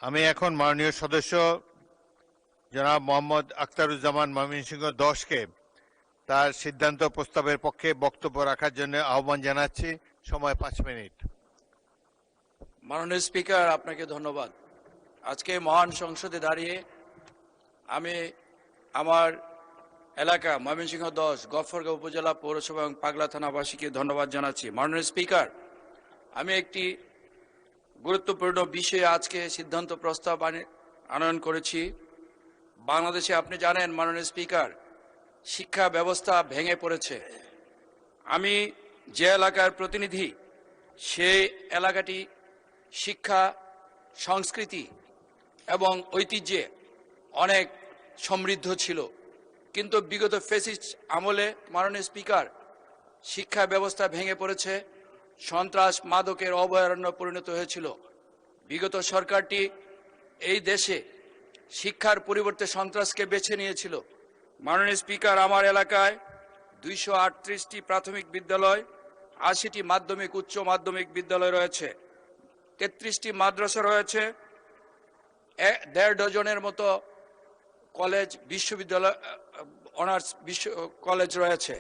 আমি এখন মাননীয় সদস্য জনাব মোহাম্মদ আখতারুজ্জামান ময়মনসিংহ 10কে তার সিদ্ধান্ত প্রস্তাবের পক্ষে বক্তব্য রাখার জন্য আহ্বান জানাচ্ছি। সময় 5 মিনিট। মাননীয় স্পিকার, আপনাকে ধন্যবাদ। আজকে মহান সংসদে দাঁড়িয়ে আমি আমার এলাকা ময়মনসিংহ 10 গফরগাঁও উপজেলা পৌরসভা এবং পাগলা থানাবাসীকে ধন্যবাদ জানাচ্ছি। মাননীয় স্পিকার, আমি একটি গুরুত্বপূর্ণ বিষয়ে আজকে সিদ্ধান্ত প্রস্তাব আনয়ন করেছি। বাংলাদেশে আপনি জানেন মাননীয় স্পিকার, শিক্ষা ব্যবস্থা ভেঙে পড়েছে। আমি যে এলাকার প্রতিনিধি, সেই এলাকাটি শিক্ষা, সংস্কৃতি এবং ঐতিহ্যে অনেক সমৃদ্ধ ছিল, কিন্তু বিগত ফ্যাসিস্ট আমলে মাননীয় স্পিকার শিক্ষা ব্যবস্থা ভেঙে পড়েছে। সন্ত্রাস মাদকের অভয়ারণ্য পরিণত হয়েছিল। বিগত সরকারটি এই দেশে শিক্ষার পরিবর্তে সন্ত্রাসকে বেছে নিয়েছিল। মাননীয় স্পিকার, আমার এলাকায় 238টি প্রাথমিক বিদ্যালয়, 80টি মাধ্যমিক উচ্চ মাধ্যমিক বিদ্যালয় রয়েছে, 33টি মাদ্রাসা রয়েছে, 1.5 ডজনের মতো কলেজ, বিশ্ববিদ্যালয়, অনার্স কলেজ রয়েছে।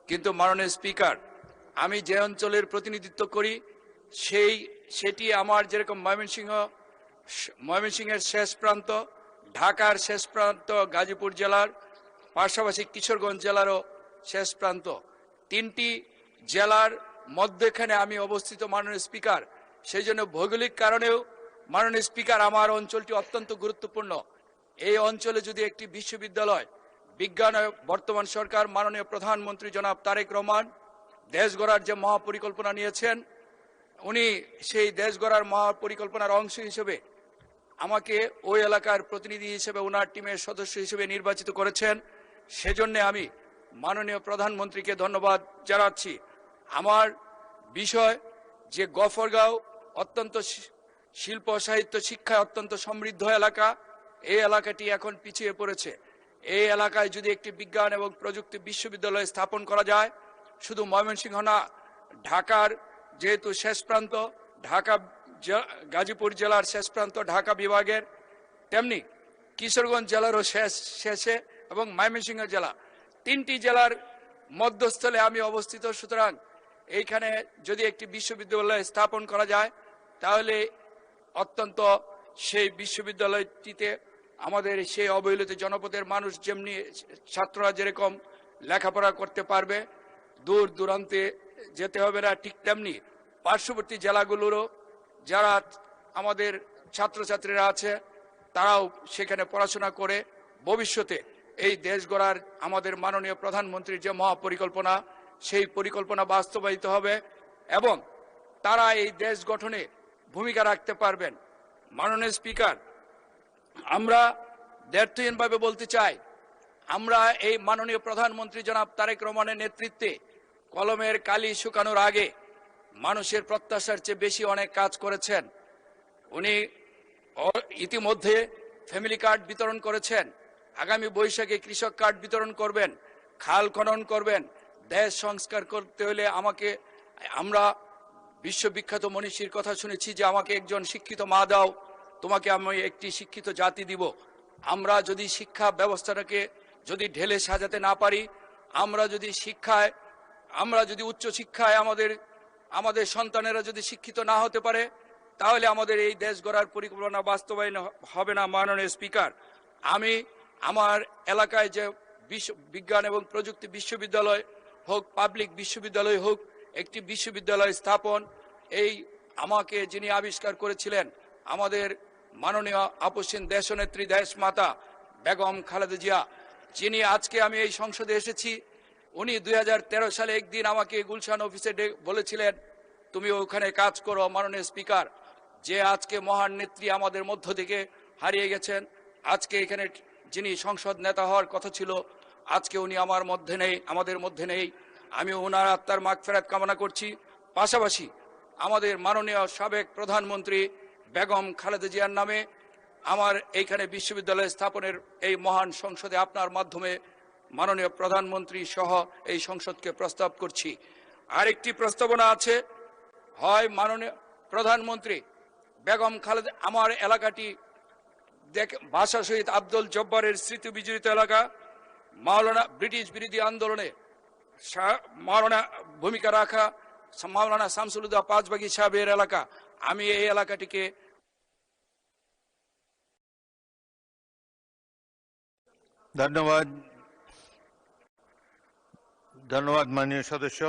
কিন্তু মাননীয় স্পিকার, আমি যে অঞ্চলের প্রতিনিধিত্ব করি সেটি আমার যেরকম ময়মনসিংহের শেষ প্রান্ত, ঢাকার শেষ প্রান্ত, গাজীপুর জেলার পাশাপাশি কিশোরগঞ্জ জেলারও শেষ প্রান্ত, 3টি জেলার মধ্যখানে আমি অবস্থিত মাননীয় স্পিকার। সেই জন্য ভৌগোলিক কারণেও মাননীয় স্পিকার আমার অঞ্চলটি অত্যন্ত গুরুত্বপূর্ণ। এই অঞ্চলে যদি একটি বিশ্ববিদ্যালয়, বিজ্ঞান, বর্তমান সরকার মাননীয় প্রধানমন্ত্রী জনাব তারেক রহমান দেশ গড়ার যে মহাপরিকল্পনা নিয়েছেন, উনি সেই দেশ গড়ার মহাপরিকল্পনার অংশ হিসেবে আমাকে ওই এলাকার প্রতিনিধি হিসেবে ওনার টিমের সদস্য হিসেবে নির্বাচিত করেছেন। সেজন্য আমি মাননীয় প্রধানমন্ত্রীকে ধন্যবাদ জানাচ্ছি। আমার বিষয় যে গফরগাঁও অত্যন্ত শিল্প, সাহিত্য, শিক্ষায় অত্যন্ত সমৃদ্ধ এলাকা, এই এলাকাটি এখন পিছিয়ে পড়েছে। এই এলাকায় যদি একটি বিজ্ঞান এবং প্রযুক্তি বিশ্ববিদ্যালয় স্থাপন করা যায়, শুধু ময়মনসিংহ না, ঢাকার যেহেতু শেষ প্রান্ত, ঢাকা গাজীপুর জেলার শেষ প্রান্ত ঢাকা বিভাগের, তেমনি কিশোরগঞ্জ জেলারও শেষে এবং ময়মনসিংহ জেলা, 3টি জেলার মধ্যস্থলে আমি অবস্থিত। সুতরাং এইখানে যদি একটি বিশ্ববিদ্যালয় স্থাপন করা যায়, তাহলে অত্যন্ত সেই বিশ্ববিদ্যালয়টিতে আমাদের সেই অবহেলিত জনপদের মানুষ, যেমনি ছাত্ররা যেরকম লেখাপড়া করতে পারবে, দূর দূরান্তে যেতে হবে না, ঠিক তেমনি পার্শ্ববর্তী জেলাগুলোরও যারা আমাদের ছাত্রছাত্রীরা আছে, তারাও সেখানে পড়াশোনা করে ভবিষ্যতে এই দেশ গড়ার আমাদের মাননীয় প্রধানমন্ত্রীর যে মহাপরিকল্পনা, সেই পরিকল্পনা বাস্তবায়িত হবে এবং তারা এই দেশ গঠনে ভূমিকা রাখতে পারবেন। মাননীয় স্পিকার, আমরা দ্ব্যর্থহীনভাবে বলতে চাই, আমরা এই মাননীয় প্রধানমন্ত্রী জনাব তারেক রহমানের নেতৃত্বে কলমের কালি শুকানোর আগে মানুষের প্রত্যাশার চেয়ে বেশি অনেক কাজ করেছেন। উনি ইতিমধ্যে ফ্যামিলি কার্ড বিতরণ করেছেন, আগামী বৈশাখে কৃষক কার্ড বিতরণ করবেন, খাল খনন করবেন। দেশ সংস্কার করতে হলে আমরা বিশ্ববিখ্যাত মনীষীর কথা শুনেছি যে আমাকে একজন শিক্ষিত মা দাও, তোমাকে আমি একটি শিক্ষিত জাতি দিব। আমরা যদি শিক্ষা ব্যবস্থাটাকে যদি ঢেলে সাজাতে না পারি, আমরা যদি উচ্চ শিক্ষায় আমাদের সন্তানেরা যদি শিক্ষিত না হতে পারে, তাহলে আমাদের এই দেশ গড়ার পরিকল্পনা বাস্তবায়ন হবে না। মাননীয় স্পিকার, আমি আমার এলাকায় যে বিজ্ঞান এবং প্রযুক্তি বিশ্ববিদ্যালয় হোক, পাবলিক বিশ্ববিদ্যালয় হোক, একটি বিশ্ববিদ্যালয় স্থাপন, এই আমাকে যিনি আবিষ্কার করেছিলেন আমাদের মাননীয় আপসীন দেশনেত্রী, দেশমাতা বেগম খালেদা জিয়া, যিনি আজকে আমি এই সংসদে এসেছি, উনি 2013 সালে একদিন আমাকে গুলশান অফিসে বলেছিলেন, তুমি ওখানে কাজ করো। মাননীয় স্পিকার, যে আজকে মহান নেত্রী আমাদের মধ্য থেকে হারিয়ে গেছেন, আজকে এখানে যিনি সংসদ নেতা হওয়ার কথা ছিল, আজকে উনি আমাদের মধ্যে নেই। আমি ওনার আত্মার মাগফিরাত কামনা করছি। পাশাপাশি আমাদের মাননীয় সাবেক প্রধানমন্ত্রী বেগম খালেদা জিয়ার নামে আমার এইখানে বিশ্ববিদ্যালয় স্থাপনের এই মহান সংসদে আপনার মাধ্যমে মাননীয় প্রধানমন্ত্রী সহ এই সংসদকে প্রস্তাব করছি। আরেকটি প্রস্তাবনা আছে, হয় মাননীয় প্রধানমন্ত্রী বেগম খালেদা, আমার এলাকাটি ভাষা শহীদ আব্দুল জব্বারের স্মৃতি বিজড়িত এলাকা। মাওলানা ব্রিটিশ বিরোধী আন্দোলনে মাওলানা ভূমিকা রাখা মাওলানা শামসুল হুদা পাঁচবাগী সাহেবের এলাকা। আমি এই এলাকাটিকে ধন্যবাদ। ধন্যবাদ মাননীয় সদস্য।